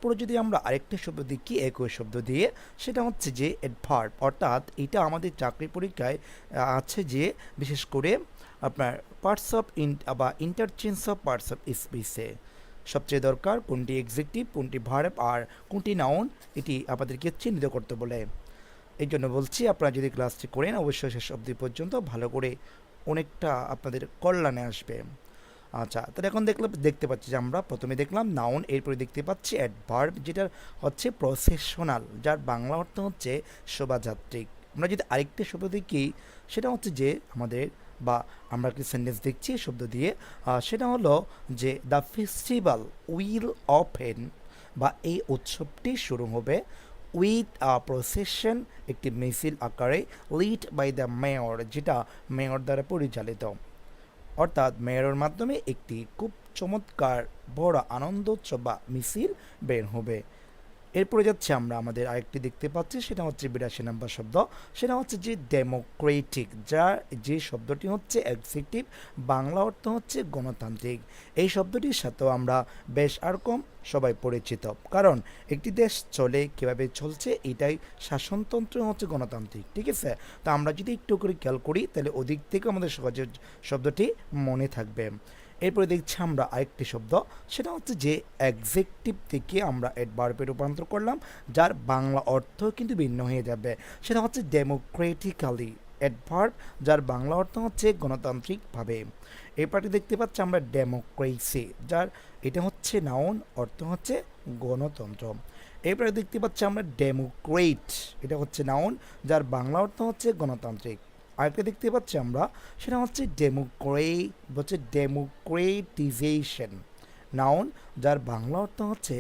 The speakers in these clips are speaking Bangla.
পরে যদি আমরা আরেকটা শব্দ দেখি একই শব্দ দিয়ে, সেটা হচ্ছে যে অ্যাডভার্ব, অর্থাৎ এটা আমাদের চাকরি পরীক্ষায় আছে যে বিশেষ করে আপনার পার্টস অফ বা ইন্টারচেঞ্জ অফ পার্টস অফ স্পিচে সবচেয়ে দরকার কোনটি এক্সেক্টিভ, কোনটি ভার্ব আর কোনটি নাউন, এটি আমাদেরকে চিহ্নিত করতে বলে। এই জন্য বলছি আপনারা যদি ক্লাসটি করেন অবশ্যই শেষ অবধি পর্যন্ত ভালো করে, অনেকটা আপনাদের কল্যাণে আসবে। আচ্ছা, তাহলে এখন দেখতে পাচ্ছি যে আমরা প্রথমে দেখলাম নাউন, এরপরে দেখতে পাচ্ছি অ্যাডভার্ব, যেটা হচ্ছে প্রসেশনাল, যার বাংলা অর্থ হচ্ছে শোভাযাত্রিক। আমরা যদি আরেকটা শব্দ দেখি, সেটা হচ্ছে যে আমাদের বা আমরা একটি সেন্টেন্স দেখছি শব্দ দিয়ে, সেটা হলো যে দ্য ফেস্টিভ্যাল উইল ওপেন, বা এই উৎসবটি শুরু হবে উইথ আ প্রসেশন, একটি মিছিল আকারে, লিড বাই দ্য মেয়র, যেটা মেয়র দ্বারা পরিচালিত, অর্থাৎ মেয়রের মাধ্যমে একটি খুব চমৎকার বড় আনন্দোৎসব বা মিছিল বের হবে। এরপরে যাচ্ছে আমরা আমাদের আরেকটি দেখতে পাচ্ছি, সেটা হচ্ছে 82 নম্বর শব্দ, সেটা হচ্ছে যে ডেমোক্রেটিক, যার যে শব্দটি হচ্ছে অ্যাডজেক্টিভ, বাংলা অর্থ হচ্ছে গণতান্ত্রিক। এই শব্দটির সাথেও আমরা বেশ আর কম সবাই পরিচিত, কারণ একটি দেশ চলে কিভাবে চলছে, এটাই শাসনতন্ত্র হচ্ছে গণতান্ত্রিক, ঠিক আছে। তো আমরা যদি একটু করে খেয়াল করি তাহলে ওদিক থেকে আমাদের সহজে শব্দটি মনে থাকবে। এরপরে দেখছি আমরা আরেকটি শব্দ, সেটা হচ্ছে যে অ্যাডজেক্টিভ থেকে আমরা অ্যাডভার্বে রূপান্তর করলাম, যার বাংলা অর্থ কিন্তু ভিন্ন হয়ে যাবে। সেটা হচ্ছে ডেমোক্রেটিক্যালি, অ্যাডভার্ব, যার বাংলা অর্থ হচ্ছে গণতান্ত্রিকভাবে। এরপরটি দেখতে পাচ্ছি আমরা ডেমোক্রেসি, যার এটা হচ্ছে নাউন, অর্থ হচ্ছে গণতন্ত্র। এরপরে দেখতে পাচ্ছি আমরা ডেমোক্রেট, এটা হচ্ছে নাউন, যার বাংলা অর্থ হচ্ছে গণতান্ত্রিক। আরেকটা দেখতে পাচ্ছি আমরা, সেটা হচ্ছে ডেমোক্রেটিজেশন, নাউন, যার বাংলা অর্থ হচ্ছে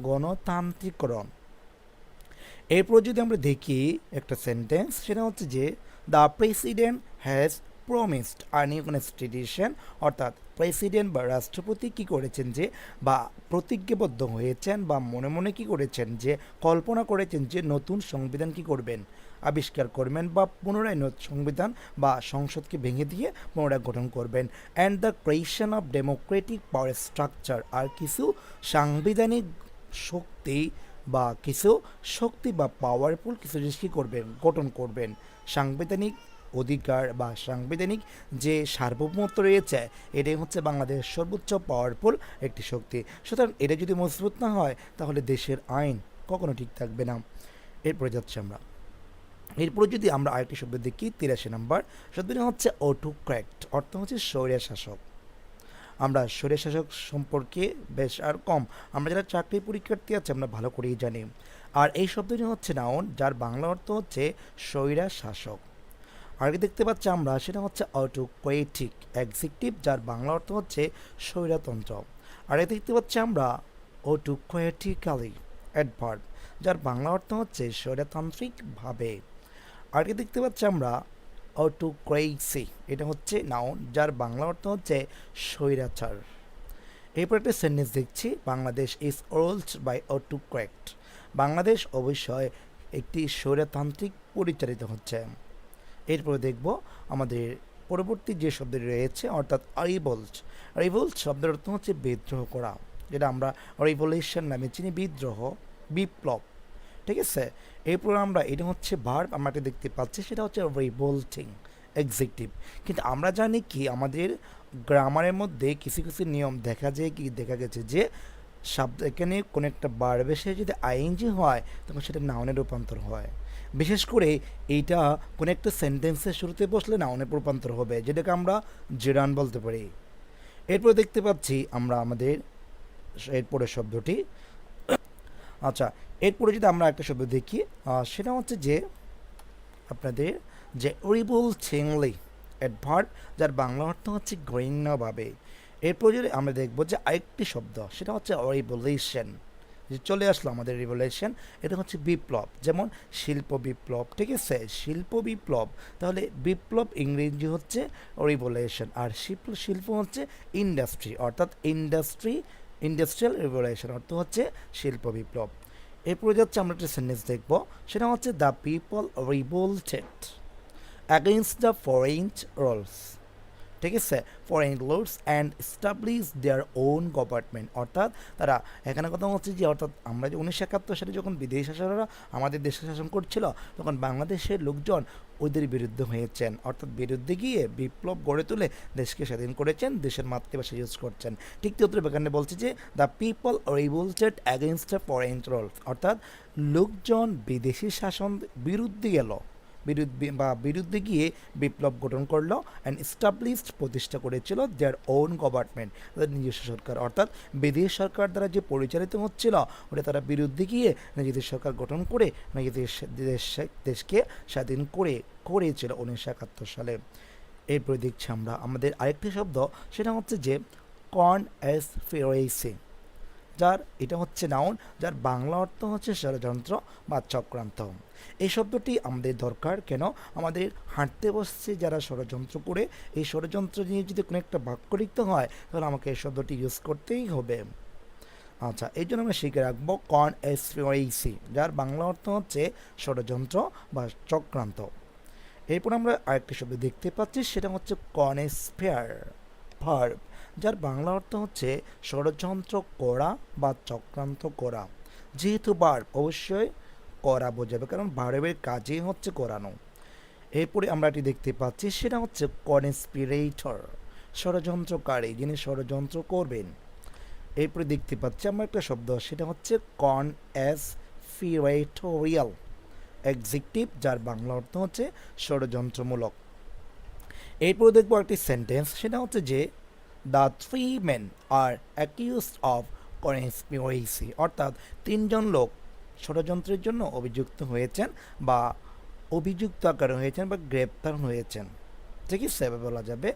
গণতান্ত্রিকরণ। এরপর যদি আমরা দেখি একটা সেন্টেন্স, সেটা হচ্ছে যে the president has promised a new constitution, অর্থাৎ প্রেসিডেন্ট বা রাষ্ট্রপতি কি করেছেন যে, বা প্রতিজ্ঞাবদ্ধ হয়েছেন বা মনে মনে কি করেছেন যে, কল্পনা করেছেন যে নতুন সংবিধান কি করবেন, আবিষ্কার করবেন, বা পুনরায় সংবিধান বা সংসদকে ভেঙে দিয়ে পুনরায় গঠন করবেন। And the creation of democratic power structure, আর কিছু সাংবিধানিক শক্তি বা কিছু শক্তি বা পাওয়ারফুল কিছু জিনিস কী করবেন, গঠন করবেন। সাংবিধানিক অধিকার বা সাংবিধানিক যে সার্বভৌমত্ব রয়েছে, এটাই হচ্ছে বাংলাদেশের সর্বোচ্চ পাওয়ারফুল একটি শক্তি। সুতরাং এটা যদি মজবুত না হয় তাহলে দেশের আইন কখনো ঠিক থাকবে না। এরপরে যাচ্ছি আমরা, এরপরে যদি আমরা আরেকটি শব্দ দেখি 83 নম্বর শব্দটি হচ্ছে অটোক্র্যাট, অর্থ হচ্ছে স্বৈর শাসক। আমরা স্বৈর শাসক সম্পর্কে বেশ আর কম, আমরা যারা চাকরি পরীক্ষার্থী আছে আমরা ভালো করেই জানি। আর এই শব্দটি হচ্ছে নাউন, যার বাংলা অর্থ হচ্ছে স্বৈরা শাসক। আগে দেখতে পাচ্ছি আমরা, সেটা হচ্ছে অটোক্রেটিক, অ্যাডজেক্টিভ, যার বাংলা অর্থ হচ্ছে স্বৈরতন্ত্র। আর দেখতে পাচ্ছি আমরা অটোক্রেটিক্যালি, অ্যাডভার্ব, যার বাংলা অর্থ হচ্ছে স্বৈরতান্ত্রিকভাবে। আগে দেখতে পাচ্ছি আমরা অটোক্রেসি, এটা হচ্ছে নাউন, যার বাংলা অর্থ হচ্ছে স্বৈরাচার। এরপর একটা সেন্টেন্স দেখছি, Bangladesh is ruled by autocrat, Bangladesh অবশ্যই একটি স্বৈরতান্ত্রিক পরিচালিত হচ্ছে। এরপরে দেখব আমাদের পরবর্তী যে শব্দটি রয়েছে, অর্থাৎ রিভোল্ট। রিভোল্ট শব্দের অর্থ হচ্ছে বিদ্রোহ করা, যেটা আমরা রিভলিউশন নামে চিনি, বিদ্রোহ, বিপ্লব, ঠিক আছে। এরপর আমরা এটা হচ্ছে ভার্ব, আমরা এটা দেখতে পাচ্ছি, সেটা হচ্ছে রিভোল্টিং, এক্সিকিউটিভ। কিন্তু আমরা জানি কি আমাদের গ্রামারের মধ্যে কিছু কিছু নিয়ম দেখা গেছে যে শব্দ এখানে কোনো একটা ভার্ব এসে যদি আইএনজি হয় তখন সেটা নাউনে রূপান্তর হয়। বিশেষ করে এইটা কোনো একটা সেন্টেন্সের শুরুতে বসলে নাউনে রূপান্তর হবে, যেটাকে আমরা জেরান বলতে পারি। এরপর দেখতে পাচ্ছি আমরা আমাদের এরপরের শব্দটি, আচ্ছা, এরপরে যদি আমরা একটা শব্দ দেখি, সেটা হচ্ছে যে আপনাদের যে রিভোল্টিংলি, অ্যাডভার্ব, যার বাংলা অর্থ হচ্ছে ঘৃণ্যভাবে। এরপর যদি আমরা দেখব যে আরেকটি শব্দ, সেটা হচ্ছে রিভলিউশন, যে চলে আসলো আমাদের রিভলিউশন, এটা হচ্ছে বিপ্লব, যেমন শিল্প বিপ্লব, ঠিক আছে, শিল্প বিপ্লব। তাহলে বিপ্লব ইংরেজি হচ্ছে রিভলিউশন, আর শিল্প হচ্ছে ইন্ডাস্ট্রি, অর্থাৎ ইন্ডাস্ট্রিয়াল রিভলিউশন অর্থ হচ্ছে শিল্প বিপ্লব। এরপরে যাচ্ছে আমরা একটা সেন্টেন্স দেখব, সেটা হচ্ছে the people রিভোল্টেড against the foreign rules, ঠিক আছে, foreign rules and establish their own government, অর্থাৎ তারা, এখানে কথা হচ্ছে যে অর্থাৎ আমরা যে 1971 সালে যখন বিদেশি শাসকেরা আমাদের দেশে শাসন করছিল, তখন বাংলাদেশের লোকজন ওদের বিরুদ্ধে হয়েছেন, অর্থাৎ বিরুদ্ধে গিয়ে বিপ্লব গড়ে তুলে দেশকে স্বাধীন করেছেন, দেশের মাতৃভাষা ইউজ করছেন। ঠিক তদ্রুপ এখানে বলছে যে the people রিভোল্টেড against the foreign rules, অর্থাৎ লোকজন বিদেশি শাসন বিরুদ্ধে গেল, বিরুদ্ধে গিয়ে বিপ্লব গঠন করলো অ্যান্ড এস্টাবলিশড প্রতিষ্ঠা করেছিল দেয়ার ওন গভর্নমেন্ট, তাদের নিজস্ব সরকার, অর্থাৎ বিদেশি সরকার দ্বারা যে পরিচালিত হচ্ছিল ওটা তারা বিরুদ্ধে গিয়ে নিজেদের সরকার গঠন করে নিজেদের দেশকে স্বাধীন করেছিল 1971 সালে। এরপরে দেখছি আমরা আমাদের আরেকটি শব্দ, সেটা হচ্ছে যে কনস্পিরেসি, যার এটা হচ্ছে নাউন, যার বাংলা অর্থ হচ্ছে ষড়যন্ত্র বা চক্রান্ত। এই শব্দটি আমাদের দরকার কেন, আমাদের হাঁটতে বসছে যারা ষড়যন্ত্র করে, এই ষড়যন্ত্র নিয়ে যদি কোনো একটা বাক্য লিখতে হয় তাহলে আমাকে এই শব্দটি ইউজ করতেই হবে। আচ্ছা, এই জন্য আমরা শিখে রাখবো কনস্পিরেসি, যার বাংলা অর্থ হচ্ছে ষড়যন্ত্র বা চক্রান্ত। এরপর আমরা আরেকটি শব্দ দেখতে পাচ্ছি, সেটা হচ্ছে কনস্পায়ার ভার্ব, যার বাংলা অর্থ হচ্ছে ষড়যন্ত্র করা বা চক্রান্ত করা। যেহেতু ভার্ব অবশ্যই করা বোঝাবে, কারণ ভার্বের কাজই হচ্ছে করানো। এরপরে আমরা এটি দেখতে পাচ্ছি, সেটা হচ্ছে কনস্পিরেটর, ষড়যন্ত্রকারী, যিনি ষড়যন্ত্র করবেন। এরপরে দেখতে পাচ্ছি আমরা একটা শব্দ, সেটা হচ্ছে কনস্পিরেটোরিয়াল এক্সিকিউটিভ, যার বাংলা অর্থ হচ্ছে ষড়যন্ত্রমূলক। এরপরে দেখবো একটি সেন্টেন্স, সেটা হচ্ছে যে the three men are accused of conspiracy, অর্থাৎ তিনজন লোক ষড়যন্ত্রের জন্য অভিযুক্ত হয়েছেন বা অভিযুক্ত আকারে হয়েছেন বা গ্রেপ্তার হয়েছেন, ঠিক আছে, বলা যাবে।